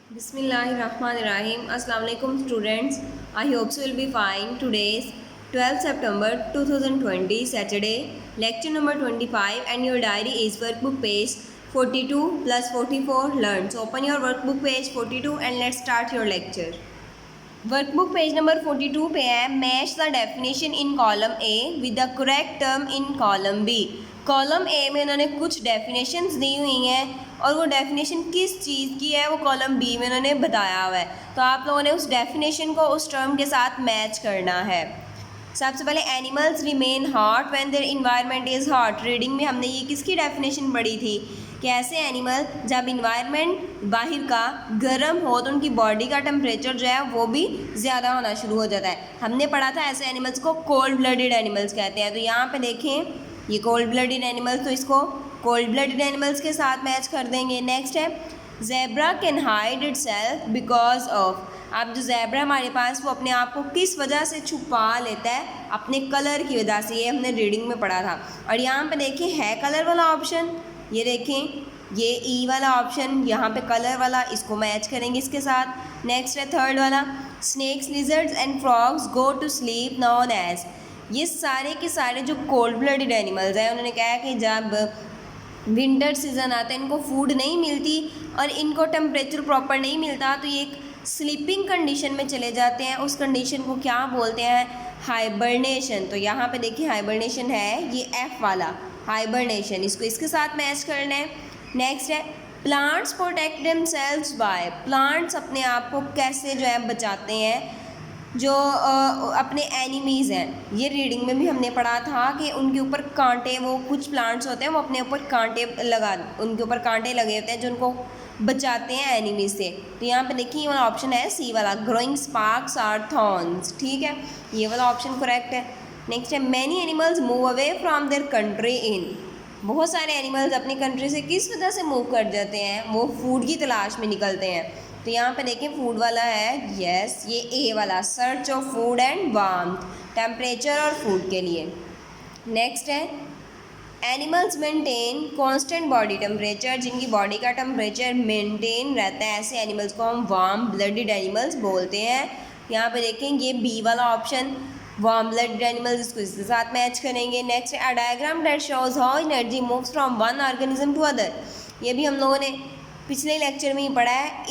Bismillahirrahmanirrahim. Assalamu alaikum students. I hope you will be fine. Today's 12 September 2020 Saturday lecture number 25 and your diary is workbook page 42 plus 44 learn. So open your workbook page 42 and let's start your lecture. Workbook page number 42 पे है match the definition in column A with the correct term in column B. Column A में उन्होंने कुछ definitions दी हुई हैं और वो definition किस चीज़ की है वो कॉलम बी में उन्होंने बताया हुआ है, तो आप लोगों ने उस डेफिनेशन को उस टर्म के साथ मैच करना है। सबसे पहले animals remain hot when their environment is hot. Reading में हमने ये किसकी डेफिनेशन पढ़ी थी कि ऐसे एनिमल जब इन्वायरमेंट बाहर का गर्म हो तो उनकी बॉडी का टेम्परेचर जो है वो भी ज़्यादा होना शुरू हो जाता है। हमने पढ़ा था ऐसे एनिमल्स को कोल्ड ब्लडेड एनिमल्स कहते हैं। तो यहाँ पे देखें ये कोल्ड ब्लडेड एनिमल्स, तो इसको कोल्ड ब्लडेड एनिमल्स के साथ मैच कर देंगे। नेक्स्ट है zebra can hide itself because of. अब जो ज़ेब्रा हमारे पास वो अपने आप को किस वजह से छुपा लेता है, अपने कलर की वजह से। ये हमने रीडिंग में पढ़ा था। और यहाँ पे देखें है कलर वाला ऑप्शन, ये देखें ये ई वाला ऑप्शन, यहाँ पे कलर वाला, इसको मैच करेंगे इसके साथ। नेक्स्ट है थर्ड वाला snakes lizards and frogs go to sleep non age. ये सारे के सारे जो कोल्ड ब्लडेड एनिमल्स हैं उन्होंने कहा कि जब विंटर सीज़न आता है इनको फूड नहीं मिलती और इनको टेम्परेचर प्रॉपर नहीं मिलता तो ये एक स्लीपिंग कंडीशन में चले जाते हैं। उस कंडीशन को क्या बोलते हैं? हाइबरनेशन। तो यहाँ पे देखिए हाइबरनेशन है ये एफ वाला हाइबरनेशन, इसको इसके साथ मैच करना है। नेक्स्ट है plants protect themselves by. Plants अपने आप को कैसे जो है बचाते हैं जो अपने एनिमीज़ हैं। ये रीडिंग में भी हमने पढ़ा था कि उनके ऊपर कांटे, वो कुछ प्लांट्स होते हैं वो अपने ऊपर कांटे उनके ऊपर कांटे लगे होते हैं जो उनको बचाते हैं एनिमीज से। तो यहाँ पे देखिए ये वाला ऑप्शन है सी वाला ग्रोइंग स्पार्क्स आर थॉर्न्स। ठीक है, ये वाला ऑप्शन करेक्ट है। नेक्स्ट है many animals move away from their country in. बहुत सारे एनिमल्स अपनी कंट्री से किस वजह से मूव कर जाते हैं? वो फूड की तलाश में निकलते हैं। तो यहाँ पे देखें फूड वाला है यस, ये ए वाला search of food and warmth, temperature और फूड के लिए। नेक्स्ट है animals maintain constant body temperature. जिनकी बॉडी का टेम्परेचर मेंटेन रहता है ऐसे एनिमल्स को हम वार्म ब्लडेड एनिमल्स बोलते हैं। यहाँ पे देखें ये बी वाला ऑप्शन वार्म ब्लडेड एनिमल्स, इसको इसके साथ मैच करेंगे। नेक्स्ट है a diagram that shows how energy moves from one organism to other. ये भी हम लोगों ने पिछले लेक्चर में ही पढ़ा है।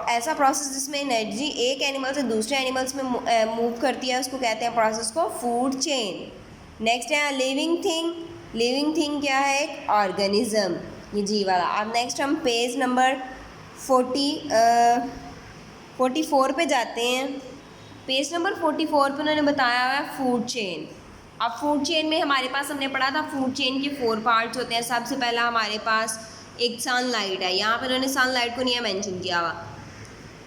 ऐसा प्रोसेस जिसमें एनर्जी एक एनिमल से दूसरे एनिमल्स में मूव करती है उसको कहते हैं प्रोसेस को फूड चेन। नेक्स्ट है लिविंग थिंग। लिविंग थिंग क्या है? एक ऑर्गेनिज्म, ये जी वाला। अब नेक्स्ट हम पेज नंबर 44 पे जाते हैं। पेज नंबर 44 पे उन्होंने बताया हुआ है फूड चेन। अब फूड चेन में हमारे पास हमने पढ़ा था फूड चेन के 4 पार्ट्स होते हैं। सबसे पहला हमारे पास एक सनलाइट है, यहाँ पर उन्होंने सनलाइट को नहीं मेंशन किया हुआ।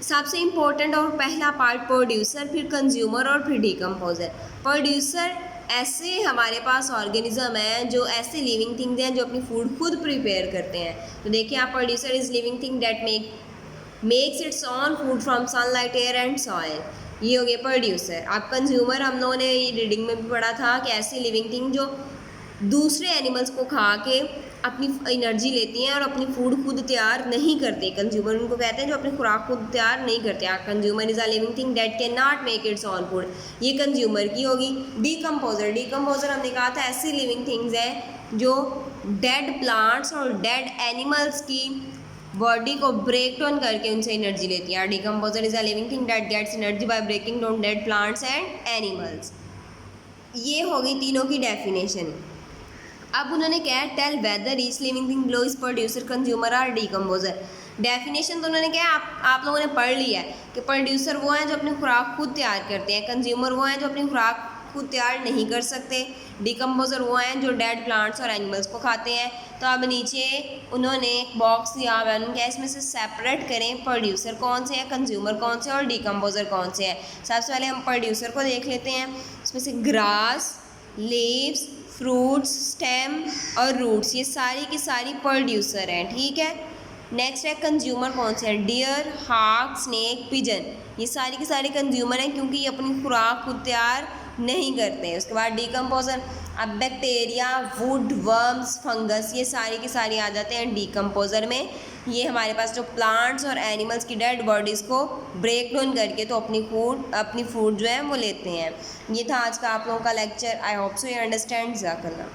सबसे इम्पोर्टेंट और पहला पार्ट प्रोड्यूसर, फिर कंज्यूमर और फिर डिकम्पोजर। प्रोड्यूसर ऐसे हमारे पास ऑर्गेनिज्म है जो ऐसे लिविंग थिंग्स हैं जो अपनी फूड खुद प्रिपेयर करते हैं। तो देखिए आप producer is living thing that makes it's on food from sunlight air and soil, ये हो गया प्रोड्यूसर। अब कंज्यूमर हम लोगों ने रीडिंग में भी पढ़ा था कि ऐसी लिविंग थिंग जो दूसरे एनिमल्स को खा के अपनी एनर्जी लेती हैं और अपनी फूड खुद तैयार नहीं करते। कंज्यूमर उनको कहते हैं जो अपनी खुराक खुद तैयार नहीं करते। Consumer is a living thing that can not make it's on food, ये कंज्यूमर की होगी। डिकम्पोजर, डिकम्पोजर हमने कहा था ऐसी लिविंग थिंग्स हैं जो डेड प्लांट्स और डेड एनिमल्स की बॉडी को ब्रेक डाउन करके उनसे एनर्जी लेती है। Decomposer is a living thing that gets energy by breaking down dead plants and animals. ये होगी तीनों की डेफिनेशन। अब उन्होंने क्या है tell whether each living thing below is producer consumer और डिकम्पोजर। डेफिनेशन तो उन्होंने क्या आप लोगों ने पढ़ लिया है कि प्रोड्यूसर वो हैं जो अपनी खुराक खुद तैयार करते हैं, कंज्यूमर वो हैं जो अपनी खुराक खुद तैयार नहीं कर सकते, डिकम्पोजर वो हैं जो डेड प्लांट्स और एनिमल्स को खाते हैं। तो अब नीचे उन्होंने एक बॉक्स दिया हुआ है, उनके इसमें से सेपरेट करें प्रोड्यूसर कौन से हैं, कंज्यूमर कौन से और डिकम्पोजर कौन से हैं। सबसे पहले हम प्रोड्यूसर को देख लेते हैं। उसमें से ग्रास, लीव्स, फ्रूट्स, स्टेम और रूट्स, ये सारी की सारी प्रोड्यूसर हैं। ठीक है, नेक्स्ट है कंज्यूमर कौन से हैं? डियर, हाक, स्नेक, पिजन, ये सारी की सारी कंज्यूमर हैं क्योंकि ये अपनी खुराक खुद तैयार नहीं करते हैं। उसके बाद डिकम्पोजर, अब बैक्टीरिया, वुड, वर्म्स, फंगस, ये सारी की सारी आ जाते हैं डिकम्पोजर में। ये हमारे पास जो प्लांट्स और एनिमल्स की डेड बॉडीज़ को ब्रेक डाउन करके तो अपनी फूड जो है वो लेते हैं। ये था आज का आप लोगों का lecture. I hope so you understand. जज़ाकल्लाह।